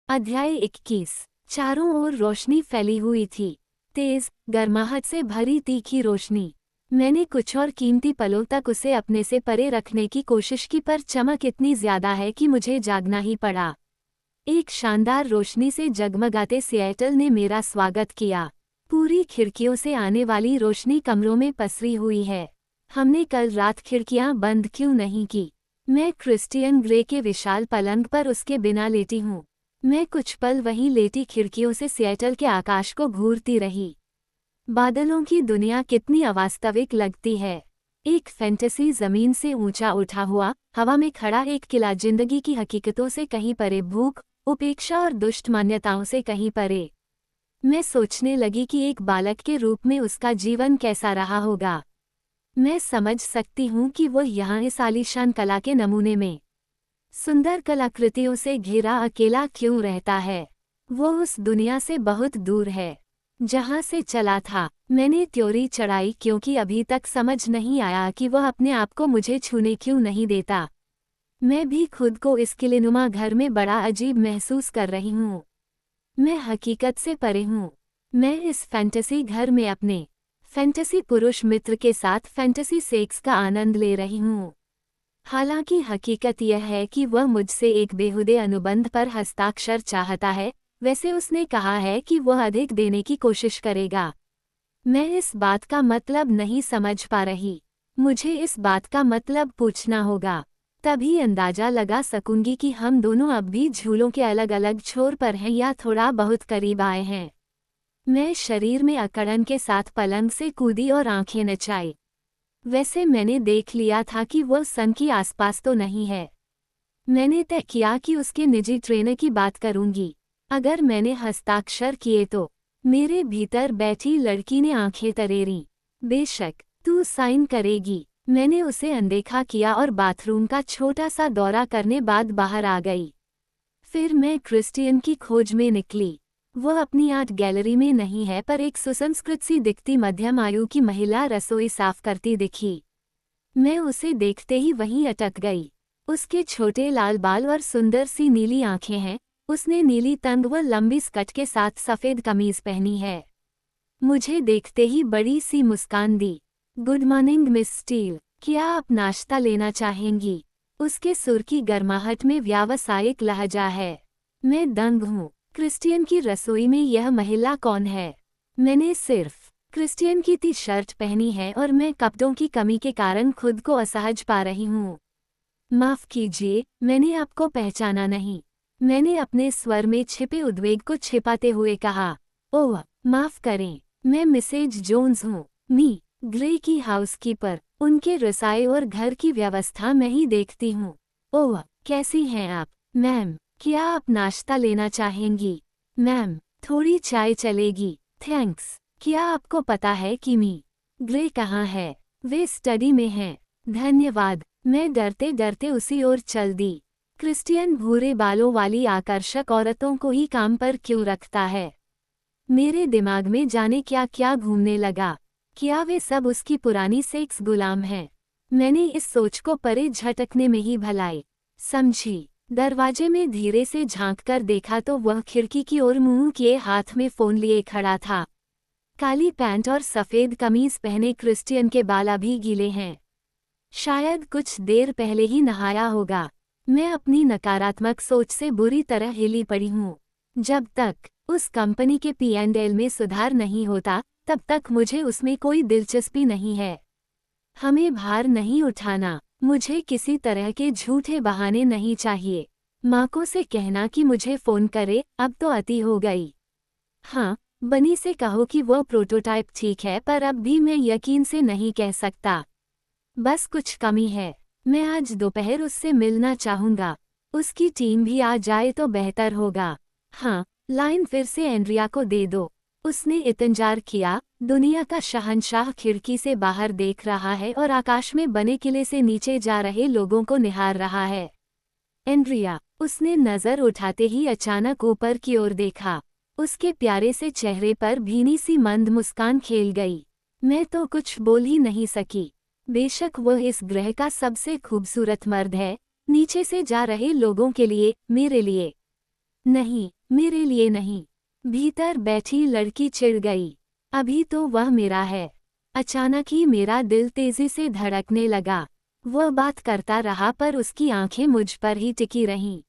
अध्याय 21। चारों ओर रोशनी फैली हुई थी, तेज गर्माहट से भरी तीखी रोशनी। मैंने कुछ और कीमती पलों तक उसे अपने से परे रखने की कोशिश की, पर चमक इतनी ज्यादा है कि मुझे जागना ही पड़ा। एक शानदार रोशनी से जगमगाते सिएटल ने मेरा स्वागत किया। पूरी खिड़कियों से आने वाली रोशनी कमरों में पसरी हुई है। हमने कल रात खिड़कियां बंद क्यों नहीं की? मैं क्रिस्टियन ग्रे के विशाल पलंग पर उसके बिना लेटी हूँ। मैं कुछ पल वहीं लेटी खिड़कियों से सिएटल के आकाश को घूरती रही। बादलों की दुनिया कितनी अवास्तविक लगती है। एक फैंटेसी जमीन से ऊंचा उठा हुआ, हवा में खड़ा एक किला, जिंदगी की हकीकतों से कहीं परे, भूख, उपेक्षा और दुष्ट मान्यताओं से कहीं परे। मैं सोचने लगी कि एक बालक के रूप में उसका जीवन कैसा रहा होगा। मैं समझ सकती हूँ कि वो यहाँ इस आलीशान कला के नमूने में, सुंदर कलाकृतियों से घिरा अकेला क्यों रहता है। वो उस दुनिया से बहुत दूर है जहाँ से चला था। मैंने त्योरी चढ़ाई, क्योंकि अभी तक समझ नहीं आया कि वह अपने आप को मुझे छूने क्यों नहीं देता। मैं भी खुद को इस किलेनुमा घर में बड़ा अजीब महसूस कर रही हूँ। मैं हकीकत से परे हूँ। मैं इस फैंटेसी घर में अपने फैंटेसी पुरुष मित्र के साथ फैंटेसी सेक्स का आनंद ले रही हूँ। हालांकि हकीकत यह है कि वह मुझसे एक बेहुदे अनुबंध पर हस्ताक्षर चाहता है। वैसे उसने कहा है कि वह अधिक देने की कोशिश करेगा। मैं इस बात का मतलब नहीं समझ पा रही। मुझे इस बात का मतलब पूछना होगा, तभी अंदाजा लगा सकूंगी कि हम दोनों अब भी झूलों के अलग अलग छोर पर हैं या थोड़ा बहुत करीब आए हैं। मैं शरीर में अकड़न के साथ पलंग से कूदी और आंखें नचाई। वैसे मैंने देख लिया था कि वह सन के आसपास तो नहीं है। मैंने तय किया कि उसके निजी ट्रेनर की बात करूंगी। अगर मैंने हस्ताक्षर किए तो मेरे भीतर बैठी लड़की ने आंखें तरेरी। बेशक तू साइन करेगी। मैंने उसे अनदेखा किया और बाथरूम का छोटा सा दौरा करने बाद बाहर आ गई। फिर मैं क्रिस्टियन की खोज में निकली। वह अपनी आर्ट गैलरी में नहीं है, पर एक सुसंस्कृत सी दिखती मध्यम आयु की महिला रसोई साफ करती दिखी। मैं उसे देखते ही वहीं अटक गई। उसके छोटे लाल बाल और सुंदर सी नीली आंखें हैं। उसने नीली तंग व लंबी स्कर्ट के साथ सफ़ेद कमीज पहनी है। मुझे देखते ही बड़ी सी मुस्कान दी। गुड मॉर्निंग मिस स्टील, क्या आप नाश्ता लेना चाहेंगी? उसके सुर की गर्माहट में व्यावसायिक लहजा है। मैं दंग हूँ। क्रिस्टियन की रसोई में यह महिला कौन है? मैंने सिर्फ क्रिस्टियन की टी शर्ट पहनी है और मैं कपड़ों की कमी के कारण खुद को असहज पा रही हूँ। माफ कीजिए, मैंने आपको पहचाना नहीं। मैंने अपने स्वर में छिपे उद्वेग को छिपाते हुए कहा। ओह माफ करें, मैं मिसेज जोन्स हूँ, मी ग्रे की हाउसकीपर। उनके रसाई और घर की व्यवस्था मैं ही देखती हूँ। ओह कैसी हैं आप, मैम? क्या आप नाश्ता लेना चाहेंगी? मैम थोड़ी चाय चलेगी, थैंक्स। क्या आपको पता है कि मी ग्रे कहाँ है? वे स्टडी में हैं। धन्यवाद। मैं डरते डरते उसी ओर चल दी। क्रिस्टियन भूरे बालों वाली आकर्षक औरतों को ही काम पर क्यों रखता है? मेरे दिमाग में जाने क्या क्या घूमने लगा। क्या वे सब उसकी पुरानी सेक्स गुलाम हैं? मैंने इस सोच को परे झटकने में ही भलाई समझी। दरवाजे में धीरे से झांककर देखा तो वह खिड़की की ओर मुंह किए हाथ में फोन लिए खड़ा था। काली पैंट और सफ़ेद कमीज पहने क्रिस्टियन के बाल अभी गीले हैं। शायद कुछ देर पहले ही नहाया होगा। मैं अपनी नकारात्मक सोच से बुरी तरह हिली पड़ी हूँ। जब तक उस कंपनी के P&L में सुधार नहीं होता, तब तक मुझे उसमें कोई दिलचस्पी नहीं है। हमें भार नहीं उठाना। मुझे किसी तरह के झूठे बहाने नहीं चाहिए। माँ को से कहना कि मुझे फ़ोन करे, अब तो अति हो गई। हाँ, बनी से कहो कि वह प्रोटोटाइप ठीक है, पर अब भी मैं यकीन से नहीं कह सकता। बस कुछ कमी है। मैं आज दोपहर उससे मिलना चाहूँगा। उसकी टीम भी आ जाए तो बेहतर होगा। हाँ, लाइन फिर से एंड्रिया को दे दो। उसने इतंजार किया। दुनिया का शहंशाह खिड़की से बाहर देख रहा है और आकाश में बने किले से नीचे जा रहे लोगों को निहार रहा है। एंड्रिया, उसने नज़र उठाते ही अचानक ऊपर की ओर देखा। उसके प्यारे से चेहरे पर भीनी सी मंद मुस्कान खेल गई। मैं तो कुछ बोल ही नहीं सकी। बेशक वह इस ग्रह का सबसे खूबसूरत मर्द है, नीचे से जा रहे लोगों के लिए, मेरे लिए नहीं। मेरे लिए नहीं। भीतर बैठी लड़की चिढ़ गई। अभी तो वह मेरा है। अचानक ही मेरा दिल तेजी से धड़कने लगा। वह बात करता रहा पर उसकी आंखें मुझ पर ही टिकी रहीं।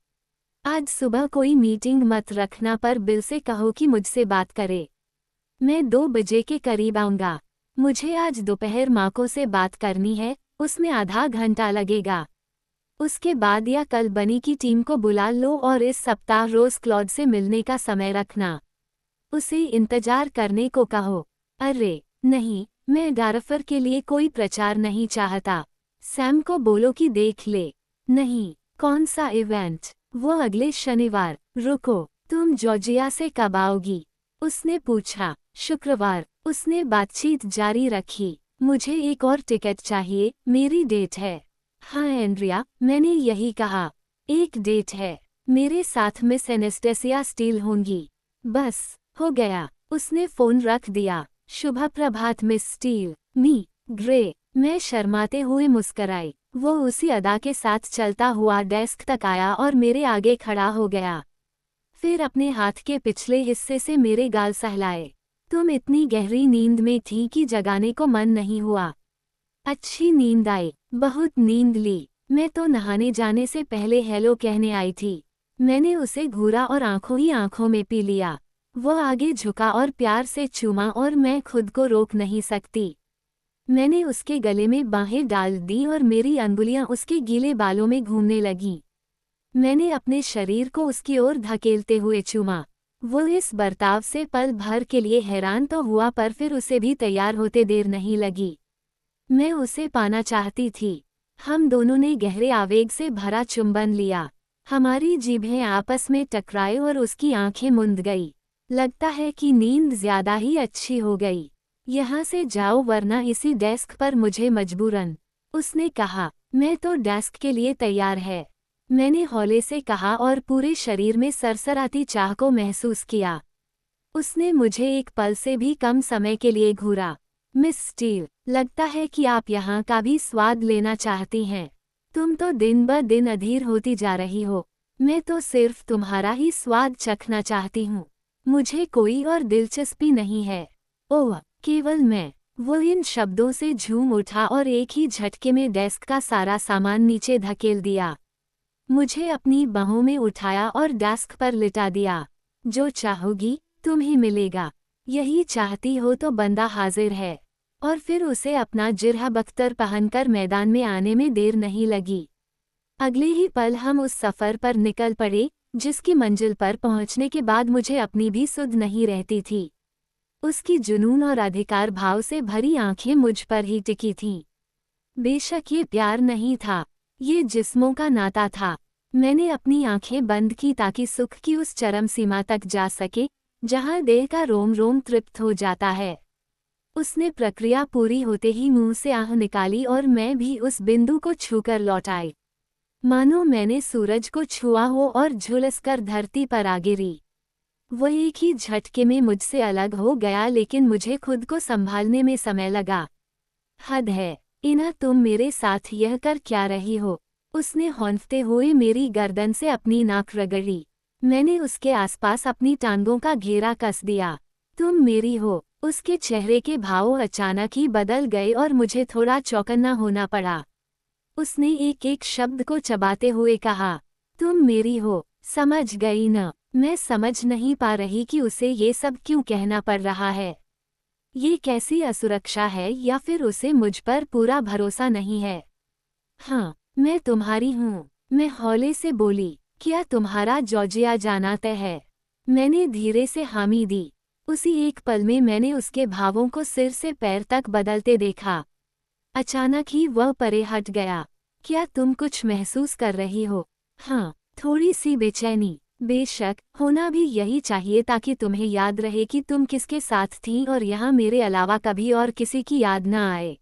आज सुबह कोई मीटिंग मत रखना पर बिल से कहो कि मुझसे बात करे। मैं 2 बजे के करीब आऊँगा। मुझे आज दोपहर माको से बात करनी है, उसमें आधा घंटा लगेगा। उसके बाद या कल बनी की टीम को बुला लो और इस सप्ताह रोज क्लॉड से मिलने का समय रखना। उसे इंतजार करने को कहो। अरे नहीं, मैं डारफर के लिए कोई प्रचार नहीं चाहता। सैम को बोलो कि देख ले। नहीं, कौन सा इवेंट? वो अगले शनिवार। रुको, तुम जॉर्जिया से कब आओगी? उसने पूछा। शुक्रवार। उसने बातचीत जारी रखी। मुझे एक और टिकट चाहिए, मेरी डेट है। हाँ एंड्रिया, मैंने यही कहा। एक डेट है। मेरे साथ मिस एनेस्टेसिया स्टील होंगी। बस, हो गया। उसने फोन रख दिया। शुभ प्रभात मिस स्टील। ग्रे। मैं शर्माते हुए मुस्कराई। वो उसी अदा के साथ चलता हुआ डेस्क तक आया और मेरे आगे खड़ा हो गया। फिर अपने हाथ के पिछले हिस्से से मेरे गाल सहलाए। तुम इतनी गहरी नींद में थी कि जगाने को मन नहीं हुआ। अच्छी नींद आई, बहुत नींद ली। मैं तो नहाने जाने से पहले हेलो कहने आई थी। मैंने उसे घूरा और आंखों ही आंखों में पी लिया। वो आगे झुका और प्यार से चूमा और मैं खुद को रोक नहीं सकती। मैंने उसके गले में बाहें डाल दी और मेरी अंगुलियां उसके गीले बालों में घूमने लगीं। मैंने अपने शरीर को उसकी ओर धकेलते हुए चूमा। वो इस बर्ताव से पल भर के लिए हैरान तो हुआ पर फिर उसे भी तैयार होते देर नहीं लगी। मैं उसे पाना चाहती थी। हम दोनों ने गहरे आवेग से भरा चुंबन लिया। हमारी जीभें आपस में टकराए और उसकी आंखें मुंद गई। लगता है कि नींद ज्यादा ही अच्छी हो गई। यहाँ से जाओ वरना इसी डेस्क पर मुझे मजबूरन। उसने कहा। मैं तो डेस्क के लिए तैयार है। मैंने हौले से कहा और पूरे शरीर में सरसराती चाह को महसूस किया। उसने मुझे एक पल से भी कम समय के लिए घूरा। मिस स्टील, लगता है कि आप यहाँ का भी स्वाद लेना चाहती हैं। तुम तो दिन ब दिन अधीर होती जा रही हो। मैं तो सिर्फ तुम्हारा ही स्वाद चखना चाहती हूँ। मुझे कोई और दिलचस्पी नहीं है। ओह, केवल मैं। वो इन शब्दों से झूम उठा और एक ही झटके में डेस्क का सारा सामान नीचे धकेल दिया। मुझे अपनी बाहों में उठाया और डेस्क पर लिटा दिया। जो चाहोगी तुम्हें मिलेगा। यही चाहती हो तो बंदा हाजिर है। और फिर उसे अपना जिरह बख्तर पहनकर मैदान में आने में देर नहीं लगी। अगले ही पल हम उस सफ़र पर निकल पड़े, जिसकी मंजिल पर पहुंचने के बाद मुझे अपनी भी सुध नहीं रहती थी। उसकी जुनून और अधिकार भाव से भरी आंखें मुझ पर ही टिकी थीं। बेशक ये प्यार नहीं था, ये जिस्मों का नाता था। मैंने अपनी आंखें बंद की ताकि सुख की उस चरम सीमा तक जा सके, जहां देह का रोम रोम तृप्त हो जाता है। उसने प्रक्रिया पूरी होते ही मुंह से आह निकाली और मैं भी उस बिंदु को छूकर लौट आई। मानो मैंने सूरज को छुआ हो और झुलसकर धरती पर आ गिरी। वो एक ही झटके में मुझसे अलग हो गया, लेकिन मुझे खुद को संभालने में समय लगा। हद है, इना तुम मेरे साथ यह कर क्या रही हो? उसने हौंफते हुए मेरी गर्दन से अपनी नाक रगड़ी। मैंने उसके आसपास अपनी टांगों का घेरा कस दिया। तुम मेरी हो। उसके चेहरे के भाव अचानक ही बदल गए और मुझे थोड़ा चौकन्ना होना पड़ा। उसने एक एक शब्द को चबाते हुए कहा, तुम मेरी हो, समझ गई न? मैं समझ नहीं पा रही कि उसे ये सब क्यों कहना पड़ रहा है। ये कैसी असुरक्षा है या फिर उसे मुझ पर पूरा भरोसा नहीं है। हाँ, मैं तुम्हारी हूँ, मैं हौले से बोली। क्या तुम्हारा जॉर्जिया जाना तय है? मैंने धीरे से हामी दी। उसी एक पल में मैंने उसके भावों को सिर से पैर तक बदलते देखा। अचानक ही वह परे हट गया। क्या तुम कुछ महसूस कर रही हो? हाँ, थोड़ी सी बेचैनी। बेशक, होना भी यही चाहिए ताकि तुम्हें याद रहे कि तुम किसके साथ थीं और यहाँ मेरे अलावा कभी और किसी की याद न आए।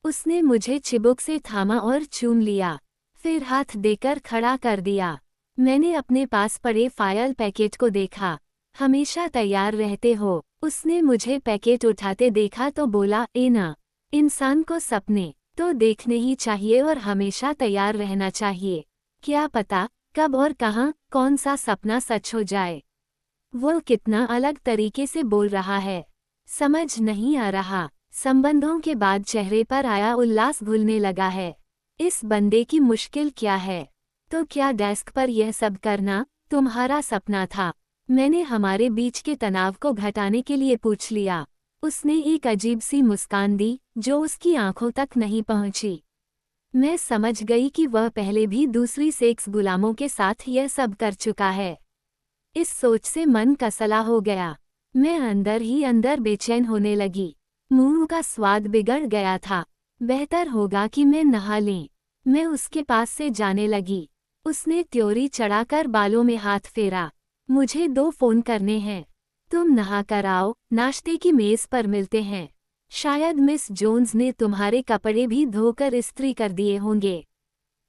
उसने मुझे चिबुक से थामा और चूम लिया, फिर हाथ देकर खड़ा कर दिया। मैंने अपने पास पड़े फाइल पैकेट को देखा। हमेशा तैयार रहते हो। उसने मुझे पैकेट उठाते देखा तो बोला, एना, इंसान को सपने तो देखने ही चाहिए और हमेशा तैयार रहना चाहिए। क्या पता कब और कहाँ कौन सा सपना सच हो जाए। वो कितना अलग तरीके से बोल रहा है, समझ नहीं आ रहा। संबंधों के बाद चेहरे पर आया उल्लास भूलने लगा है। इस बंदे की मुश्किल क्या है? तो क्या डेस्क पर यह सब करना तुम्हारा सपना था? मैंने हमारे बीच के तनाव को घटाने के लिए पूछ लिया। उसने एक अजीब सी मुस्कान दी जो उसकी आंखों तक नहीं पहुंची। मैं समझ गई कि वह पहले भी दूसरी सेक्स गुलामों के साथ यह सब कर चुका है। इस सोच से मन कसला हो गया। मैं अंदर ही अंदर बेचैन होने लगी। मुंह का स्वाद बिगड़ गया था। बेहतर होगा कि मैं नहा लें। मैं उसके पास से जाने लगी। उसने त्योरी चढ़ाकर बालों में हाथ फेरा। मुझे 2 फोन करने हैं। तुम नहा कर आओ, नाश्ते की मेज पर मिलते हैं। शायद मिस जोन्स ने तुम्हारे कपड़े भी धोकर इस्त्री कर दिए होंगे।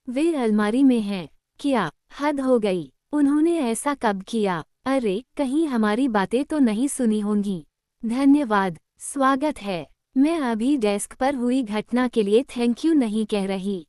वे अलमारी में हैं। क्या हद हो गई? उन्होंने ऐसा कब किया? अरे कहीं हमारी बातें तो नहीं सुनी होंगी। धन्यवाद, स्वागत है। मैं अभी डेस्क पर हुई घटना के लिए थैंक यू नहीं कह रही।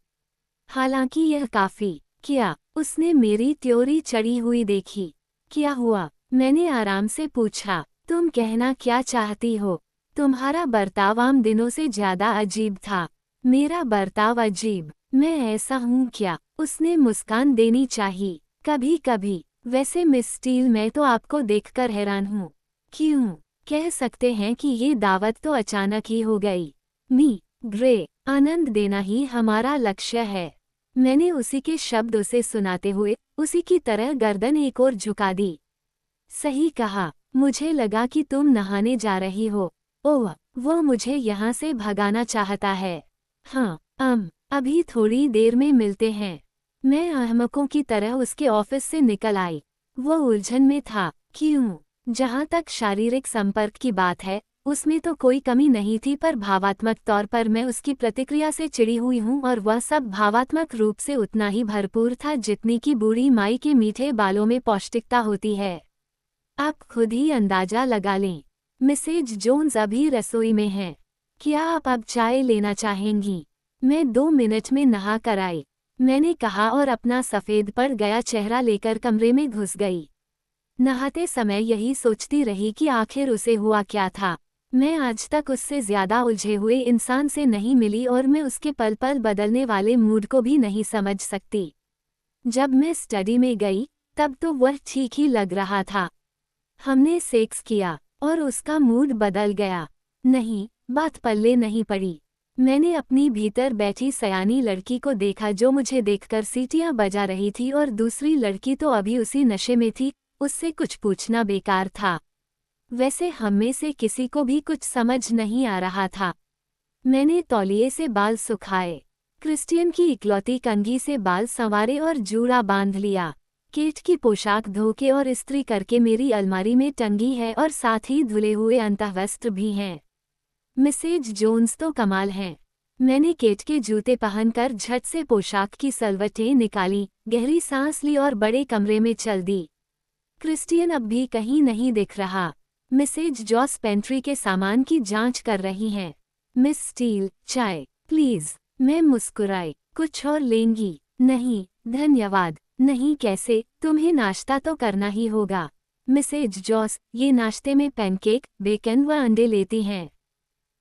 हालांकि यह काफी। क्या? उसने मेरी त्योरी चढ़ी हुई देखी। क्या हुआ? मैंने आराम से पूछा। तुम कहना क्या चाहती हो? तुम्हारा बर्ताव आम दिनों से ज्यादा अजीब था। मेरा बर्ताव अजीब? मैं ऐसा हूँ क्या? उसने मुस्कान देनी चाहिए। कभी कभी। वैसे मिस स्टील, मैं तो आपको देखकर हैरान हूँ। क्यों? कह सकते हैं कि ये दावत तो अचानक ही हो गई। मी ग्रे, आनंद देना ही हमारा लक्ष्य है। मैंने उसी के शब्द उसे सुनाते हुए उसी की तरह गर्दन एक ओर झुका दी। सही कहा। मुझे लगा कि तुम नहाने जा रही हो। ओह, वो मुझे यहाँ से भगाना चाहता है। हाँ, अभी थोड़ी देर में मिलते हैं। मैं अहमकों की तरह उसके ऑफिस से निकल आई। वो उलझन में था। क्यों? जहाँ तक शारीरिक संपर्क की बात है, उसमें तो कोई कमी नहीं थी, पर भावात्मक तौर पर मैं उसकी प्रतिक्रिया से चिढ़ी हुई हूँ, और वह सब भावात्मक रूप से उतना ही भरपूर था जितनी कि बूढ़ी माई के मीठे बालों में पौष्टिकता होती है। आप खुद ही अंदाजा लगा लें। मिसेज जोन्स अभी रसोई में हैं। क्या आप अब चाय लेना चाहेंगी? मैं 2 मिनट में नहा कर आई, मैंने कहा, और अपना सफ़ेद पड़ गया चेहरा लेकर कमरे में घुस गई। नहाते समय यही सोचती रही कि आखिर उसे हुआ क्या था। मैं आज तक उससे ज्यादा उलझे हुए इंसान से नहीं मिली, और मैं उसके पल पल बदलने वाले मूड को भी नहीं समझ सकती। जब मैं स्टडी में गई तब तो वह ठीक ही लग रहा था। हमने सेक्स किया और उसका मूड बदल गया। नहीं, बात पल्ले नहीं पड़ी। मैंने अपनी भीतर बैठी सयानी लड़की को देखा जो मुझे देखकर सीटियां बजा रही थी, और दूसरी लड़की तो अभी उसी नशे में थी। उससे कुछ पूछना बेकार था। वैसे हम में से किसी को भी कुछ समझ नहीं आ रहा था। मैंने तौलिए से बाल सुखाए, क्रिस्टियन की इकलौती कंघी से बाल संवारे और जूड़ा बांध लिया। केट की पोशाक धो के और इस्त्री करके मेरी अलमारी में टंगी है, और साथ ही धुले हुए अंतःवस्त्र भी हैं। मिसेज जोन्स तो कमाल हैं। मैंने केट के जूते पहनकर झट से पोशाक की सलवटें निकाली, गहरी सांस ली और बड़े कमरे में चल दी। क्रिस्टियन अब भी कहीं नहीं दिख रहा। मिसेज जॉस पेंट्री के सामान की जांच कर रही हैं। मिस स्टील, चाय प्लीज। मैं मुस्कुराई। कुछ और लेंगी? नहीं धन्यवाद। नहीं कैसे? तुम्हें नाश्ता तो करना ही होगा। मिसेज जॉस, ये नाश्ते में पैनकेक, बेकन व अंडे लेती हैं।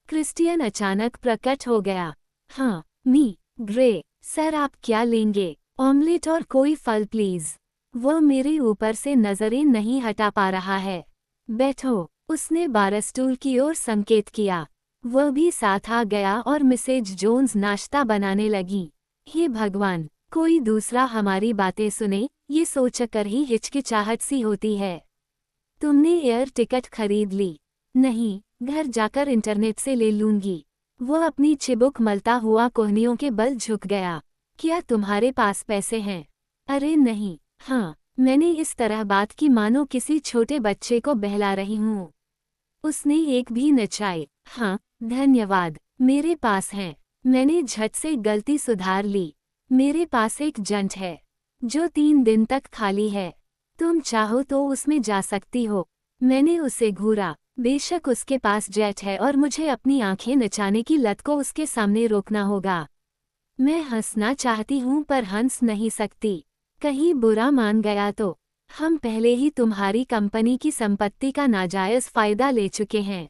क्रिस्टियन अचानक प्रकट हो गया। हाँ, मी ग्रे, सर आप क्या लेंगे? ऑमलेट और कोई फल प्लीज। वह मेरे ऊपर से नजरें नहीं हटा पा रहा है। बैठो, उसने बारस्टूल की ओर संकेत किया। वह भी साथ आ गया और मिसेज जोन्स नाश्ता बनाने लगी। हे भगवान, कोई दूसरा हमारी बातें सुने, ये सोचकर ही हिचकिचाहट सी होती है। तुमने एयर टिकट खरीद ली? नहीं, घर जाकर इंटरनेट से ले लूंगी। वह अपनी चिबुक मलता हुआ कोहनियों के बल झुक गया। क्या तुम्हारे पास पैसे हैं? अरे नहीं। हाँ, मैंने इस तरह बात की मानो किसी छोटे बच्चे को बहला रही हूँ। उसने एक भी नचाई। हाँ धन्यवाद, मेरे पास हैं। मैंने झट से गलती सुधार ली। मेरे पास एक जंट है जो 3 दिन तक खाली है। तुम चाहो तो उसमें जा सकती हो। मैंने उसे घूरा। बेशक उसके पास जेट है और मुझे अपनी आंखें नचाने की लत को उसके सामने रोकना होगा। मैं हंसना चाहती हूँ पर हंस नहीं सकती, कहीं बुरा मान गया तो। हम पहले ही तुम्हारी कंपनी की संपत्ति का नाजायज फायदा ले चुके हैं।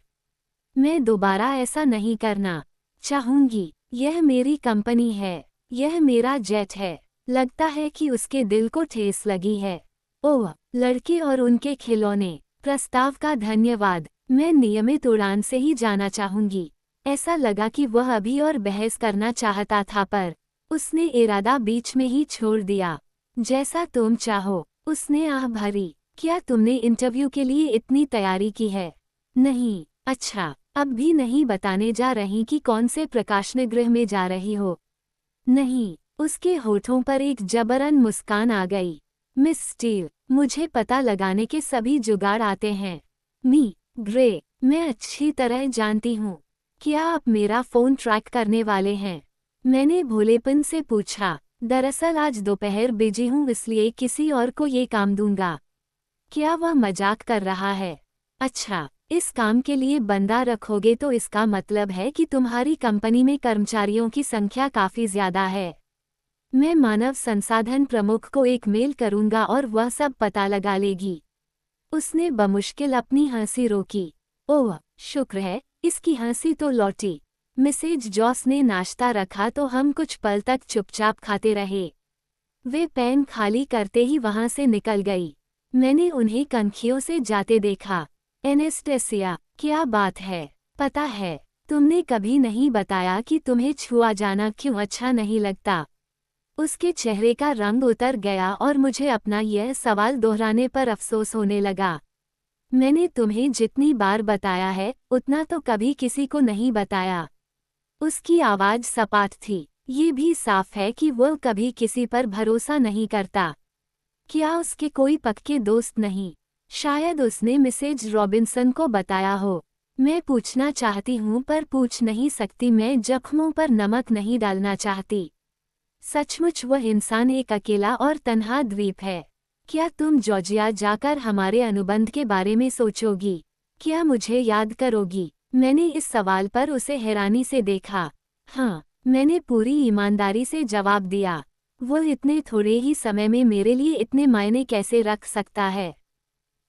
मैं दोबारा ऐसा नहीं करना चाहूंगी। यह मेरी कंपनी है, यह मेरा जेट है। लगता है कि उसके दिल को ठेस लगी है। ओह, लड़के और उनके खिलौने। प्रस्ताव का धन्यवाद। मैं नियमित उड़ान से ही जाना चाहूंगी। ऐसा लगा कि वह अभी और बहस करना चाहता था, पर उसने इरादा बीच में ही छोड़ दिया। जैसा तुम चाहो, उसने आह भरी। क्या तुमने इंटरव्यू के लिए इतनी तैयारी की है? नहीं। अच्छा, अब भी नहीं बताने जा रही कि कौन से प्रकाशन गृह में जा रही हो? नहीं। उसके होठों पर एक जबरन मुस्कान आ गई। मिस स्टील, मुझे पता लगाने के सभी जुगाड़ आते हैं। मी ग्रे, मैं अच्छी तरह जानती हूँ। क्या आप मेरा फ़ोन ट्रैक करने वाले हैं? मैंने भोलेपन से पूछा। दरअसल आज दोपहर बिजी हूँ, इसलिए किसी और को ये काम दूंगा। क्या वह मजाक कर रहा है? अच्छा, इस काम के लिए बंदा रखोगे तो इसका मतलब है कि तुम्हारी कंपनी में कर्मचारियों की संख्या काफ़ी ज़्यादा है। मैं मानव संसाधन प्रमुख को एक मेल करूंगा और वह सब पता लगा लेगी। उसने बमुश्किल अपनी हंसी रोकी। ओह, शुक्र है, इसकी हंसी तो लौटी। मिसेज जॉस ने नाश्ता रखा तो हम कुछ पल तक चुपचाप खाते रहे। वे पेन खाली करते ही वहां से निकल गई। मैंने उन्हें कनखियों से जाते देखा। एनेस्टेसिया, क्या बात है? पता है, तुमने कभी नहीं बताया कि तुम्हें छुआ जाना क्यों अच्छा नहीं लगता। उसके चेहरे का रंग उतर गया और मुझे अपना यह सवाल दोहराने पर अफसोस होने लगा। मैंने तुम्हें जितनी बार बताया है, उतना तो कभी किसी को नहीं बताया। उसकी आवाज़ सपाट थी। ये भी साफ है कि वह कभी किसी पर भरोसा नहीं करता। क्या उसके कोई पक्के दोस्त नहीं? शायद उसने मिसेज रॉबिन्सन को बताया हो। मैं पूछना चाहती हूँ पर पूछ नहीं सकती। मैं जख्मों पर नमक नहीं डालना चाहती। सचमुच वह इंसान एक अकेला और तन्हा द्वीप है। क्या तुम जॉर्जिया जाकर हमारे अनुबंध के बारे में सोचोगी? क्या मुझे याद करोगी? मैंने इस सवाल पर उसे हैरानी से देखा। हाँ, मैंने पूरी ईमानदारी से जवाब दिया। वह इतने थोड़े ही समय में मेरे लिए इतने मायने कैसे रख सकता है?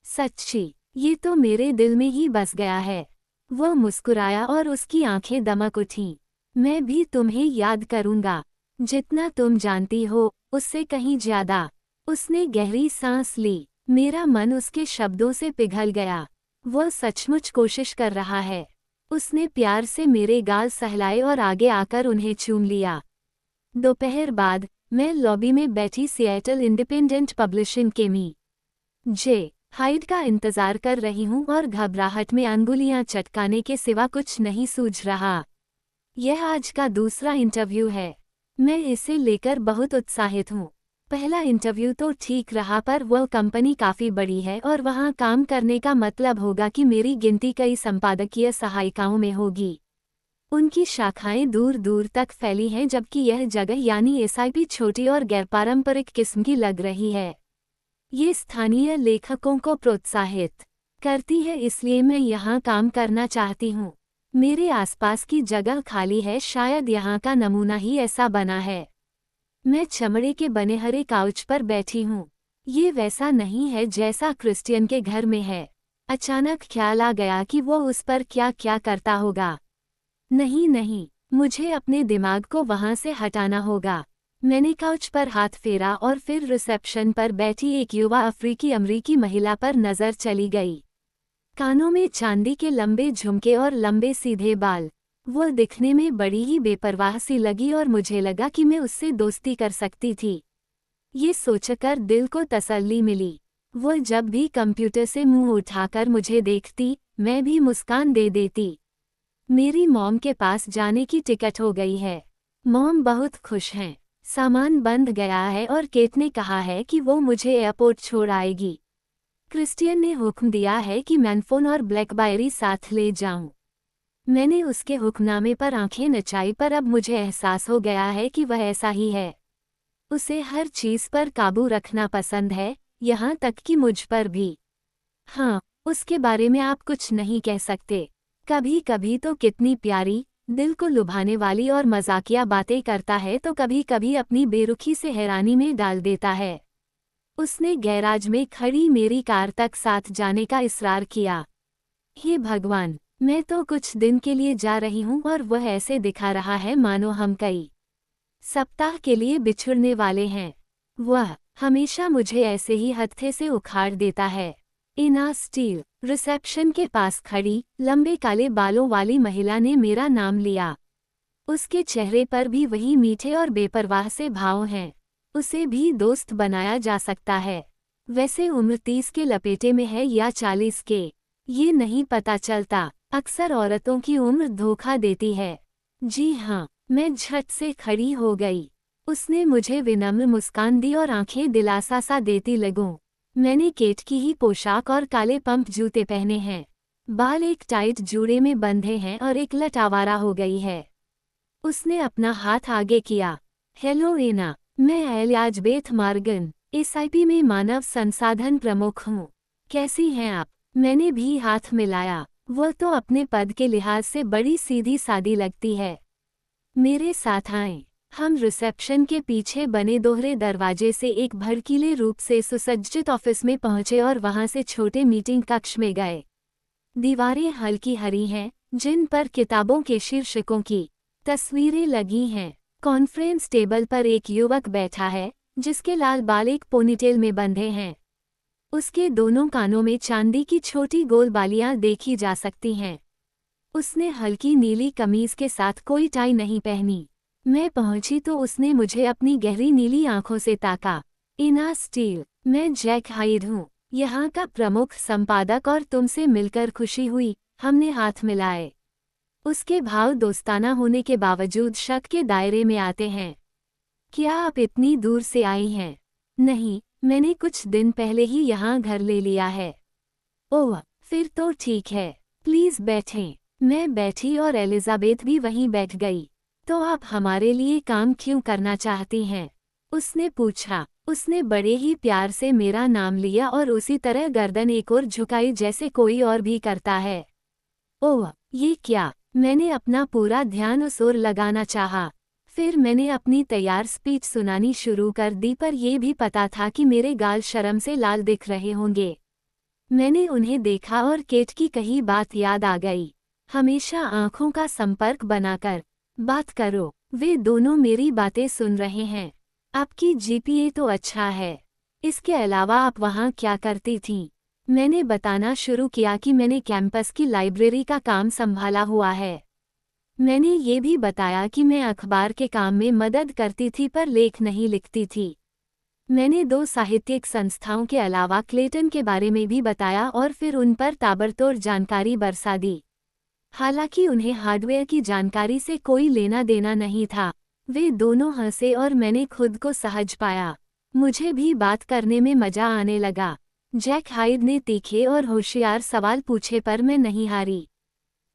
सच्ची, ये तो मेरे दिल में ही बस गया है। वह मुस्कुराया और उसकी आंखें दमक उठीं। मैं भी तुम्हें याद करूंगा, जितना तुम जानती हो, उससे कहीं ज्यादा। उसने गहरी सांस ली। मेरा मन उसके शब्दों से पिघल गया। वह सचमुच कोशिश कर रहा है। उसने प्यार से मेरे गाल सहलाए और आगे आकर उन्हें चूम लिया। दोपहर बाद, मैं लॉबी में बैठी सिएटल इंडिपेंडेंट पब्लिशिंग के मी जे हाइड का इंतजार कर रही हूँ और घबराहट में अंगुलियां चटकाने के सिवा कुछ नहीं सूझ रहा। यह आज का दूसरा इंटरव्यू है। मैं इसे लेकर बहुत उत्साहित हूँ। पहला इंटरव्यू तो ठीक रहा, पर वह कंपनी काफ़ी बड़ी है और वहाँ काम करने का मतलब होगा कि मेरी गिनती कई संपादकीय सहायिकाओं में होगी। उनकी शाखाएं दूर दूर तक फैली हैं, जबकि यह जगह यानी एसआईपी छोटी और गैरपारंपरिक किस्म की लग रही है। ये स्थानीय लेखकों को प्रोत्साहित करती है, इसलिए मैं यहाँ काम करना चाहती हूँ। मेरे आसपास की जगह खाली है, शायद यहाँ का नमूना ही ऐसा बना है। मैं चमड़े के बने हरे काउच पर बैठी हूँ। ये वैसा नहीं है जैसा क्रिस्टियन के घर में है। अचानक ख्याल आ गया कि वो उस पर क्या क्या करता होगा। नहीं नहीं, मुझे अपने दिमाग को वहाँ से हटाना होगा। मैंने काउच पर हाथ फेरा और फिर रिसेप्शन पर बैठी एक युवा अफ्रीकी अमरीकी महिला पर नज़र चली गई। कानों में चांदी के लंबे झुमके और लंबे सीधे बाल। वह दिखने में बड़ी ही बेपरवाह सी लगी और मुझे लगा कि मैं उससे दोस्ती कर सकती थी। ये सोचकर दिल को तसल्ली मिली। वह जब भी कंप्यूटर से मुंह उठाकर मुझे देखती, मैं भी मुस्कान दे देती। मेरी मॉम के पास जाने की टिकट हो गई है। मॉम बहुत खुश हैं। सामान बंध गया है और केट ने कहा है कि वो मुझे एयरपोर्ट छोड़ आएगी। क्रिस्टियन ने हुक्म दिया है कि मैनफोन और ब्लैकबेरी साथ ले जाऊं। मैंने उसके हुक्मनामे पर आंखें नचाई, पर अब मुझे एहसास हो गया है कि वह ऐसा ही है। उसे हर चीज़ पर काबू रखना पसंद है, यहाँ तक कि मुझ पर भी। हाँ, उसके बारे में आप कुछ नहीं कह सकते। कभी कभी तो कितनी प्यारी, दिल को लुभाने वाली और मजाकिया बातें करता है, तो कभी कभी अपनी बेरुखी से हैरानी में डाल देता है। उसने गैराज में खड़ी मेरी कार तक साथ जाने का इस्रार किया। हे भगवान, मैं तो कुछ दिन के लिए जा रही हूँ और वह ऐसे दिखा रहा है मानो हम कई सप्ताह के लिए बिछुड़ने वाले हैं। वह हमेशा मुझे ऐसे ही हत्थे से उखाड़ देता है। इना स्टील रिसेप्शन के पास खड़ी लंबे काले बालों वाली महिला ने मेरा नाम लिया। उसके चेहरे पर भी वही मीठे और बेपरवाह से भाव हैं। उसे भी दोस्त बनाया जा सकता है। वैसे उम्र 30 के लपेटे में है या 40 के, ये नहीं पता चलता। अक्सर औरतों की उम्र धोखा देती है। जी हाँ, मैं झट से खड़ी हो गई। उसने मुझे विनम्र मुस्कान दी और आंखें दिलासा सा देती लगूं। मैंने केट की ही पोशाक और काले पंप जूते पहने हैं। बाल एक टाइट जूड़े में बंधे हैं और एक लट आवारा हो गई है। उसने अपना हाथ आगे किया। हेलो एना, मैं एलिजाबेथ मॉर्गन, एसआईपी में मानव संसाधन प्रमुख हूँ। कैसी हैं आप? मैंने भी हाथ मिलाया। वह तो अपने पद के लिहाज से बड़ी सीधी सादी लगती है। मेरे साथ आएं। हम रिसेप्शन के पीछे बने दोहरे दरवाजे से एक भड़कीले रूप से सुसज्जित ऑफिस में पहुंचे और वहां से छोटे मीटिंग कक्ष में गए। दीवारें हल्की हरी हैं, जिन पर किताबों के शीर्षकों की तस्वीरें लगी हैं। कॉन्फ्रेंस टेबल पर एक युवक बैठा है, जिसके लाल बाल एक पोनीटेल में बंधे हैं। उसके दोनों कानों में चांदी की छोटी गोल बालियां देखी जा सकती हैं। उसने हल्की नीली कमीज के साथ कोई टाई नहीं पहनी। मैं पहुंची तो उसने मुझे अपनी गहरी नीली आंखों से ताका। इना स्टील, मैं जैक हाइड हूँ, यहाँ का प्रमुख संपादक, और तुमसे मिलकर खुशी हुई। हमने हाथ मिलाए। उसके भाव दोस्ताना होने के बावजूद शक के दायरे में आते हैं। क्या आप इतनी दूर से आई हैं? नहीं, मैंने कुछ दिन पहले ही यहाँ घर ले लिया है। ओह, फिर तो ठीक है। प्लीज बैठें। मैं बैठी और एलिजाबेथ भी वहीं बैठ गई। तो आप हमारे लिए काम क्यों करना चाहती हैं? उसने पूछा। उसने बड़े ही प्यार से मेरा नाम लिया और उसी तरह गर्दन एक ओर झुकाई जैसे कोई और भी करता है। ओह, ये क्या? मैंने अपना पूरा ध्यान उस ओर लगाना चाहा। फिर मैंने अपनी तैयार स्पीच सुनानी शुरू कर दी, पर यह भी पता था कि मेरे गाल शर्म से लाल दिख रहे होंगे। मैंने उन्हें देखा और केट की कही बात याद आ गई। हमेशा आंखों का संपर्क बनाकर बात करो। वे दोनों मेरी बातें सुन रहे हैं। आपकी जीपीए तो अच्छा है। इसके अलावा आप वहाँ क्या करती थीं? मैंने बताना शुरू किया कि मैंने कैंपस की लाइब्रेरी का काम संभाला हुआ है। मैंने ये भी बताया कि मैं अखबार के काम में मदद करती थी, पर लेख नहीं लिखती थी। मैंने 2 साहित्यिक संस्थाओं के अलावा क्लेटन के बारे में भी बताया और फिर उन पर ताबड़तोड़ जानकारी बरसा दी। हालांकि उन्हें हार्डवेयर की जानकारी से कोई लेना देना नहीं था। वे दोनों हंसे और मैंने खुद को सहज पाया। मुझे भी बात करने में मजा आने लगा। जैक हाइड ने तीखे और होशियार सवाल पूछे, पर मैं नहीं हारी।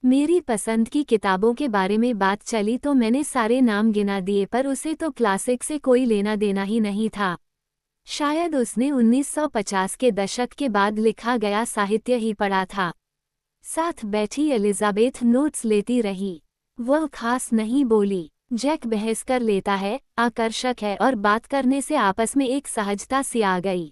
मेरी पसंद की किताबों के बारे में बात चली तो मैंने सारे नाम गिना दिए, पर उसे तो क्लासिक से कोई लेना देना ही नहीं था। शायद उसने 1950 के दशक के बाद लिखा गया साहित्य ही पढ़ा था। साथ बैठी एलिजाबेथ नोट्स लेती रही। वह खास नहीं बोली। जैक बहस कर लेता है, आकर्षक है और बात करने से आपस में एक सहजता सी आ गई।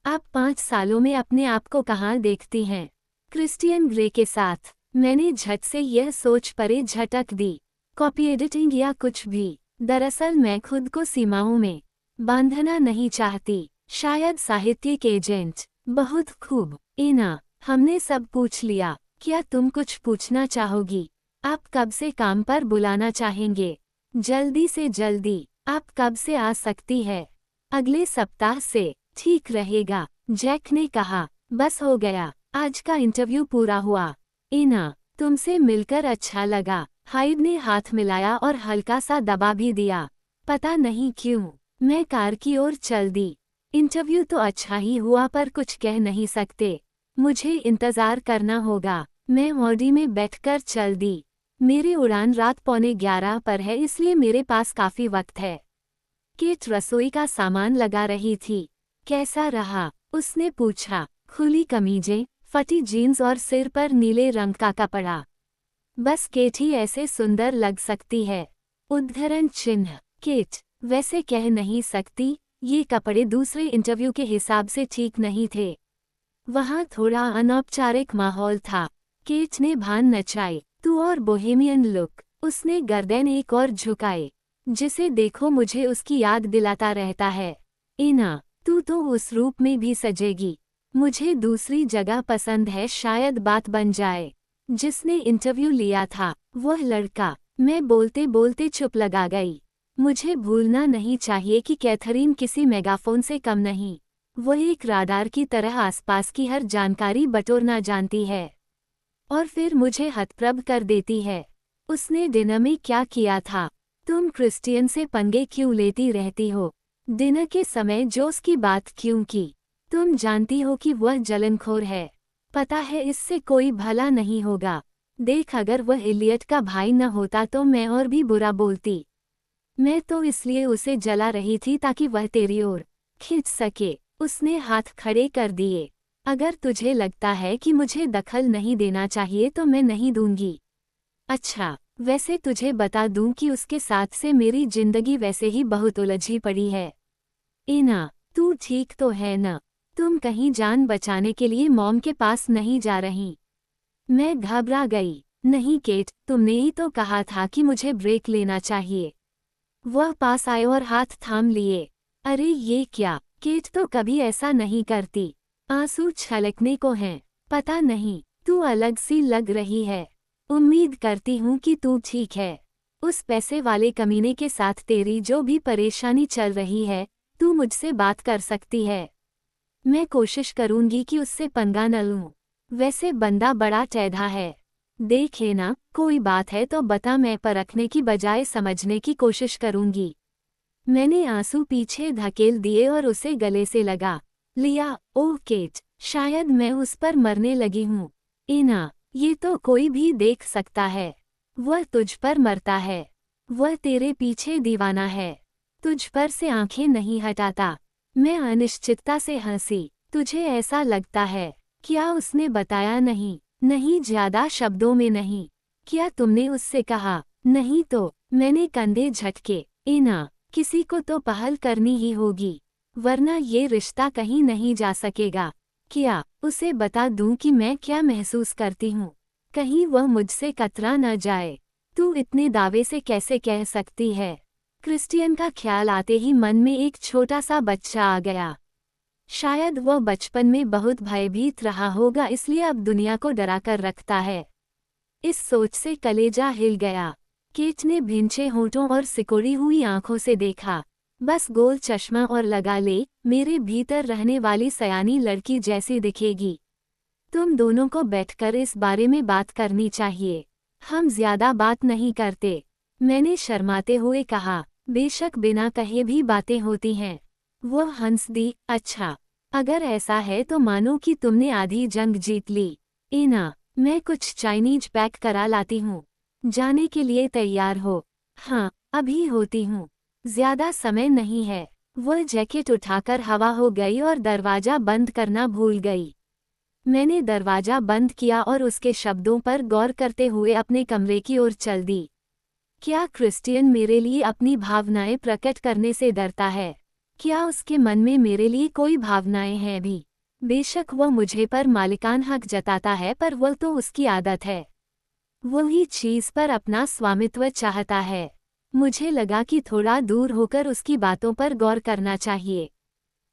आप 5 सालों में अपने आप को कहाँ देखती हैं? क्रिस्टियन ग्रे के साथ। मैंने झट से यह सोच परे झटक दी। कॉपी एडिटिंग या कुछ भी। दरअसल मैं खुद को सीमाओं में बांधना नहीं चाहती। शायद साहित्यिक एजेंट। बहुत खूब। इना, हमने सब पूछ लिया। क्या तुम कुछ पूछना चाहोगी? आप कब से काम पर बुलाना चाहेंगे? जल्दी से जल्दी। आप कब से आ सकती है? अगले सप्ताह से। ठीक रहेगा, जैक ने कहा। बस हो गया, आज का इंटरव्यू पूरा हुआ। इना, तुमसे मिलकर अच्छा लगा। हाइड ने हाथ मिलाया और हल्का सा दबा भी दिया। पता नहीं क्यों मैं कार की ओर चल दी। इंटरव्यू तो अच्छा ही हुआ, पर कुछ कह नहीं सकते। मुझे इंतजार करना होगा। मैं ऑडी में बैठकर चल दी। मेरी उड़ान रात 11:15 पर है, इसलिए मेरे पास काफी वक्त है। केट रसोई का सामान लगा रही थी। कैसा रहा? उसने पूछा। खुली कमीजें, फटी जीन्स और सिर पर नीले रंग का कपड़ा। बस केट ही ऐसे सुंदर लग सकती है। उद्धरण चिन्ह। केट, वैसे कह नहीं सकती, ये कपड़े दूसरे इंटरव्यू के हिसाब से ठीक नहीं थे। वहाँ थोड़ा अनौपचारिक माहौल था। केट ने भान नचाई। तू और बोहेमियन लुक। उसने गर्दन एक और झुकाए। जिसे देखो मुझे उसकी याद दिलाता रहता है। इना, तू तो उस रूप में भी सजेगी। मुझे दूसरी जगह पसंद है, शायद बात बन जाए। जिसने इंटरव्यू लिया था, वह लड़का। मैं बोलते बोलते चुप लगा गई। मुझे भूलना नहीं चाहिए कि कैथरीन किसी मेगाफोन से कम नहीं। वह एक राडार की तरह आसपास की हर जानकारी बटोरना जानती है और फिर मुझे हतप्रभ कर देती है। उसने डिनर में क्या किया था? तुम क्रिस्टियन से पंगे क्यों लेती रहती हो? डिनर के समय जोस की बात क्यों की? तुम जानती हो कि वह जलनखोर है। पता है इससे कोई भला नहीं होगा। देख, अगर वह इलियट का भाई न होता तो मैं और भी बुरा बोलती। मैं तो इसलिए उसे जला रही थी ताकि वह तेरी ओर खींच सके। उसने हाथ खड़े कर दिए। अगर तुझे लगता है कि मुझे दखल नहीं देना चाहिए तो मैं नहीं दूंगी। अच्छा, वैसे तुझे बता दूं कि उसके साथ से मेरी जिंदगी वैसे ही बहुत उलझी पड़ी है। इना, तू ठीक तो है न? तुम कहीं जान बचाने के लिए मॉम के पास नहीं जा रही? मैं घबरा गई। नहीं केट, तुमने ही तो कहा था कि मुझे ब्रेक लेना चाहिए। वह पास आए और हाथ थाम लिए। अरे ये क्या? केट तो कभी ऐसा नहीं करती। आंसू छलकने को हैं। पता नहीं, तू अलग सी लग रही है। उम्मीद करती हूँ कि तू ठीक है। उस पैसे वाले कमीने के साथ तेरी जो भी परेशानी चल रही है, तू मुझसे बात कर सकती है। मैं कोशिश करूंगी कि उससे पंगा न लूं। वैसे बंदा बड़ा टेढ़ा है। देखे ना, कोई बात है तो बता, मैं परखने की बजाय समझने की कोशिश करूंगी। मैंने आंसू पीछे धकेल दिए और उसे गले से लगा लिया। ओह केट, शायद मैं उस पर मरने लगी हूँ। इना, ये तो कोई भी देख सकता है। वह तुझ पर मरता है। वह तेरे पीछे दीवाना है। तुझ पर से आंखें नहीं हटाता। मैं अनिश्चितता से हंसी। तुझे ऐसा लगता है? क्या उसने बताया नहीं? नहीं, ज्यादा शब्दों में नहीं। क्या तुमने उससे कहा? नहीं तो। मैंने कंधे झटके। इना, किसी को तो पहल करनी ही होगी, वरना ये रिश्ता कहीं नहीं जा सकेगा। क्या उसे बता दूं कि मैं क्या महसूस करती हूँ? कहीं वह मुझसे कतरा न जाए। तू इतने दावे से कैसे कह सकती है? क्रिस्टियन का ख्याल आते ही मन में एक छोटा सा बच्चा आ गया। शायद वह बचपन में बहुत भयभीत रहा होगा, इसलिए अब दुनिया को डरा कर रखता है। इस सोच से कलेजा हिल गया। केट ने भिंचे होंठों और सिकुड़ी हुई आंखों से देखा। बस गोल चश्मा और लगा ले, मेरे भीतर रहने वाली सयानी लड़की जैसी दिखेगी। तुम दोनों को बैठकर इस बारे में बात करनी चाहिए। हम ज्यादा बात नहीं करते। मैंने शर्माते हुए कहा। बेशक बिना कहे भी बातें होती हैं। वह हंस दी। अच्छा, अगर ऐसा है तो मानो कि तुमने आधी जंग जीत ली। इना, मैं कुछ चाइनीज पैक करा लाती हूँ। जाने के लिए तैयार हो? हाँ, अभी होती हूँ। ज्यादा समय नहीं है। वह जैकेट उठाकर हवा हो गई और दरवाजा बंद करना भूल गई। मैंने दरवाजा बंद किया और उसके शब्दों पर गौर करते हुए अपने कमरे की ओर चल दी। क्या क्रिस्टियन मेरे लिए अपनी भावनाएं प्रकट करने से डरता है? क्या उसके मन में मेरे लिए कोई भावनाएं हैं भी? बेशक वह मुझे पर मालिकान हक जताता है, पर वह तो उसकी आदत है। वही चीज पर अपना स्वामित्व चाहता है। मुझे लगा कि थोड़ा दूर होकर उसकी बातों पर गौर करना चाहिए।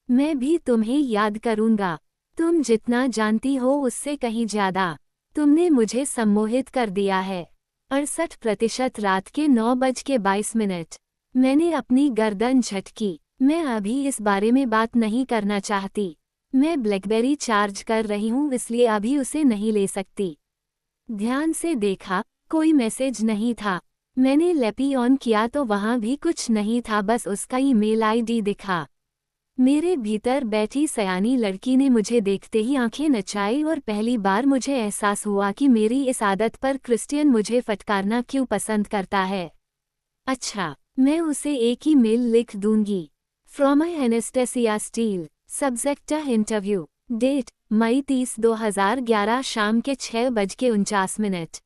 मैं भी तुम्हें याद करूंगा। तुम जितना जानती हो उससे कहीं ज्यादा। तुमने मुझे सम्मोहित कर दिया है। 68% रात के 9:22। मैंने अपनी गर्दन झटकी। मैं अभी इस बारे में बात नहीं करना चाहती। मैं ब्लैकबेरी चार्ज कर रही हूँ, इसलिए अभी उसे नहीं ले सकती। ध्यान से देखा, कोई मैसेज नहीं था। मैंने लैपी ऑन किया तो वहाँ भी कुछ नहीं था, बस उसका ईमेल आईडी दिखा। मेरे भीतर बैठी सयानी लड़की ने मुझे देखते ही आंखें नचाई और पहली बार मुझे एहसास हुआ कि मेरी इस आदत पर क्रिस्टियन मुझे फटकारना क्यों पसंद करता है। अच्छा, मैं उसे एक ही मेल लिख दूंगी। From Anastasia Steele, subject interview, date मई 30, 2011 शाम के 6:49।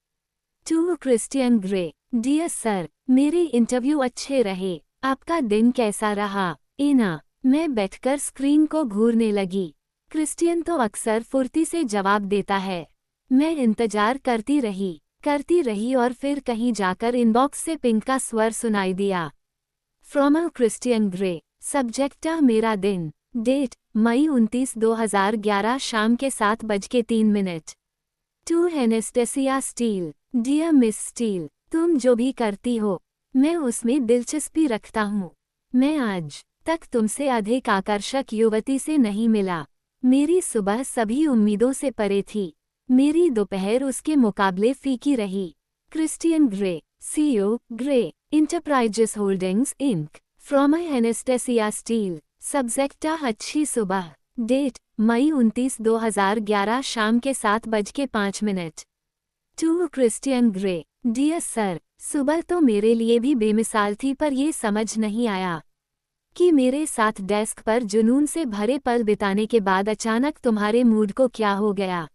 To Christian Grey, dear sir, मेरे इंटरव्यू अच्छे रहे। आपका दिन कैसा रहा? इना, मैं बैठकर स्क्रीन को घूरने लगी। क्रिस्टियन तो अक्सर फुर्ती से जवाब देता है। मैं इंतजार करती रही और फिर कहीं जाकर इनबॉक्स से पिंक का स्वर सुनाई दिया। From a Christian Grey, subject मेरा दिन, डेट मई 29, 2011 शाम के 7:03। To Anastasia Steele, dear miss Steele, तुम जो भी करती हो मैं उसमें दिलचस्पी रखता हूँ। मैं आज तक तुमसे अधिक आकर्षक युवती से नहीं मिला। मेरी सुबह सभी उम्मीदों से परे थी। मेरी दोपहर उसके मुकाबले फीकी रही। Christian Grey, CEO, Grey enterprises holdings inc, from Anastasia Steele, subject अच्छी सुबह, डेट मई 29, 2011 शाम के 7:05। To Christian Grey, dear sir, सुबह तो मेरे लिए भी बेमिसाल थी पर ये समझ नहीं आया कि मेरे साथ डेस्क पर जुनून से भरे पल बिताने के बाद अचानक तुम्हारे मूड को क्या हो गया।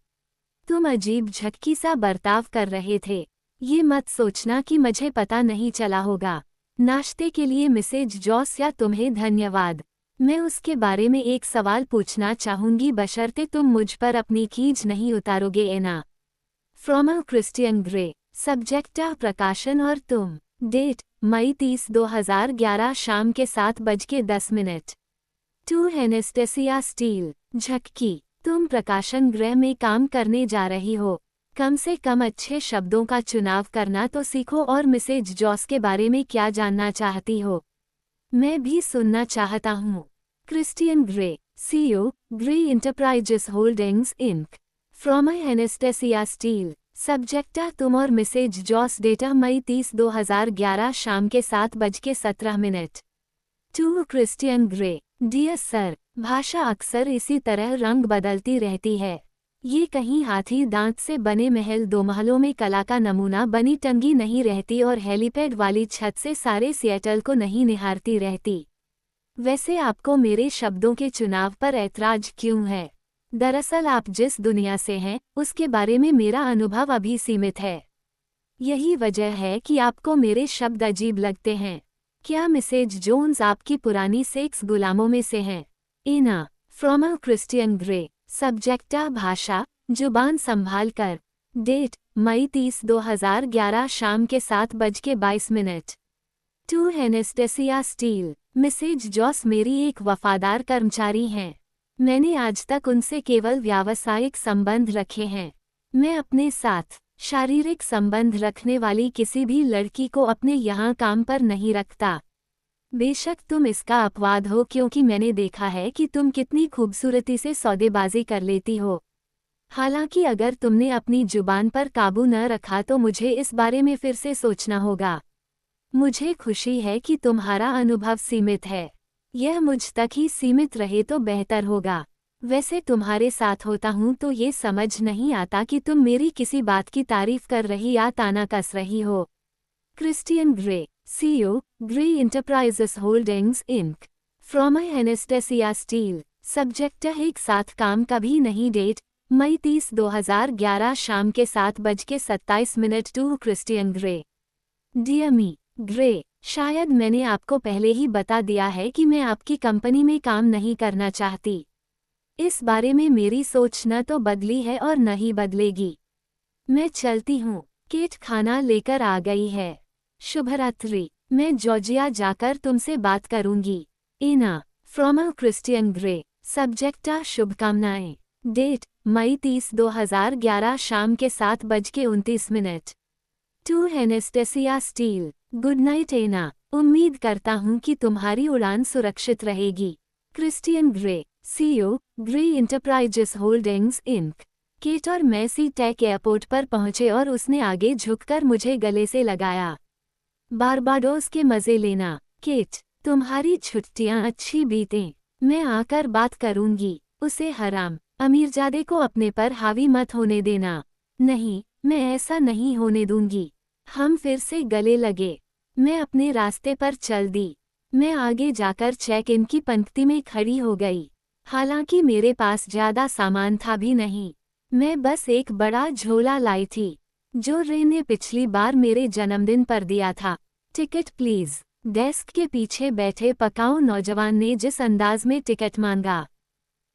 तुम अजीब झटकी सा बर्ताव कर रहे थे। ये मत सोचना कि मुझे पता नहीं चला होगा। नाश्ते के लिए मिसेज जॉस या तुम्हें धन्यवाद। मैं उसके बारे में एक सवाल पूछना चाहूंगी बशर्ते तुम मुझ पर अपनी खींच नहीं उतारोगे Ana. From a Christian Grey, subject प्रकाशन और तुम, डेट मई 30, 2011 शाम के 7:10। टू एनेस्टेसिया स्टील, झटकी, तुम प्रकाशन गृह में काम करने जा रही हो। कम से कम अच्छे शब्दों का चुनाव करना तो सीखो और मिसेज जॉस के बारे में क्या जानना चाहती हो मैं भी सुनना चाहता हूँ। Christian Grey, CEO, Grey enterprises holdings inc, from Anastasia Steele, subject तुम और मिसेज जॉस, डेटा मई 30, 2011 शाम के 7:17। To Christian Grey, dear sir, भाषा अक्सर इसी तरह रंग बदलती रहती है। ये कहीं हाथी दांत से बने महल दो महलों में कला का नमूना बनी टंगी नहीं रहती और हेलीपैड वाली छत से सारे सिएटल को नहीं निहारती रहती। वैसे आपको मेरे शब्दों के चुनाव पर ऐतराज क्यों है? दरअसल आप जिस दुनिया से हैं उसके बारे में मेरा अनुभव अभी सीमित है। यही वजह है कि आपको मेरे शब्द अजीब लगते हैं। क्या मिसेज जोन्स आपकी पुरानी सेक्स गुलामों में से हैं? इना, from a Christian Grey, subject भाषा, जुबान संभाल कर, डेट मई 30, 2011 शाम के 7:22। To Anastasia steel, Mrs Jos मेरी एक वफादार कर्मचारी हैं। मैंने आज तक उनसे केवल व्यावसायिक संबंध रखे हैं। मैं अपने साथ शारीरिक संबंध रखने वाली किसी भी लड़की को अपने यहाँ काम पर नहीं रखता। बेशक तुम इसका अपवाद हो क्योंकि मैंने देखा है कि तुम कितनी खूबसूरती से सौदेबाजी कर लेती हो। हालांकि अगर तुमने अपनी जुबान पर काबू न रखा तो मुझे इस बारे में फिर से सोचना होगा। मुझे खुशी है कि तुम्हारा अनुभव सीमित है। यह मुझ तक ही सीमित रहे तो बेहतर होगा। वैसे तुम्हारे साथ होता हूँ तो ये समझ नहीं आता कि तुम मेरी किसी बात की तारीफ कर रही या ताना कस रही हो। Christian Grey, CEO, Grey enterprises holdings inc, from Anastasia Steele, subject एक साथ काम कभी नहीं, डेट मई 30, 2011 शाम के 7:27। To Christian Grey, dear me Grey, शायद मैंने आपको पहले ही बता दिया है कि मैं आपकी कंपनी में काम नहीं करना चाहती। इस बारे में मेरी सोच न तो बदली है और न ही बदलेगी। मैं चलती हूँ। केट खाना लेकर आ गई है। शुभरात्रि। मैं जॉर्जिया जाकर तुमसे बात करूंगी। Ana, from a Christian Grey, subject शुभकामनाएं, डेट मई 30, 2011 शाम के 7:29। To Anastasia Steele, good night Ana, उम्मीद करता हूँ कि तुम्हारी उड़ान सुरक्षित रहेगी। Christian Grey, CEO, Grey enterprises holdings Inc. Kate और मैं सी टेक एयरपोर्ट पर पहुंचे और उसने आगे झुककर मुझे गले से लगाया। बारबाडोस के मजे लेना। केट, तुम्हारी छुट्टियां अच्छी बीतें। मैं आकर बात करूंगी। उसे हराम अमीरजादे को अपने पर हावी मत होने देना। नहीं, मैं ऐसा नहीं होने दूंगी। हम फिर से गले लगे। मैं अपने रास्ते पर चल दी। मैं आगे जाकर चेक इन की पंक्ति में खड़ी हो गई। हालांकि मेरे पास ज्यादा सामान था भी नहीं। मैं बस एक बड़ा झोला लाई थी जो रे ने पिछली बार मेरे जन्मदिन पर दिया था। Ticket please. डेस्क के पीछे बैठे पकाऊ नौजवान ने जिस अंदाज में टिकट मांगा,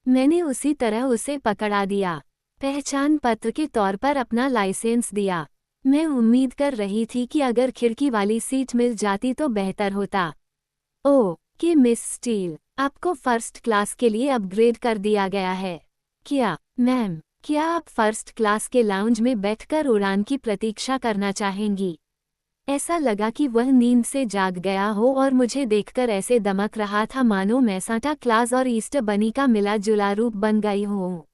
मैंने उसी तरह उसे पकड़ा दिया। पहचान पत्र के तौर पर अपना लाइसेंस दिया। मैं उम्मीद कर रही थी कि अगर खिड़की वाली सीट मिल जाती तो बेहतर होता। ओह कि मिस स्टील, आपको फर्स्ट क्लास के लिए अपग्रेड कर दिया गया है। क्या मैम, क्या आप फर्स्ट क्लास के लाउंज में बैठकर उड़ान की प्रतीक्षा करना चाहेंगी? ऐसा लगा कि वह नींद से जाग गया हो और मुझे देखकर ऐसे दमक रहा था मानो मैं सांता क्लॉज और ईस्टर बनी का मिला जुला रूप बन गई हूँ।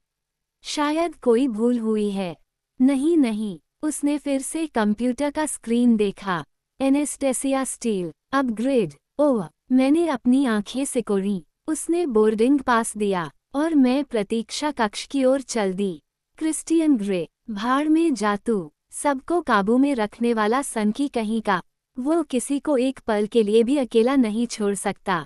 शायद कोई भूल हुई है। नहीं नहीं, उसने फिर से कंप्यूटर का स्क्रीन देखा। Annastacia steel, upgrade. ओह, मैंने अपनी आंखें सिकोड़ी। उसने बोर्डिंग पास दिया और मैं प्रतीक्षा कक्ष की ओर चल दी। क्रिस्टियन ग्रे, भाड़ में जा तू। सबको काबू में रखने वाला सन की कहीं का, वो किसी को एक पल के लिए भी अकेला नहीं छोड़ सकता।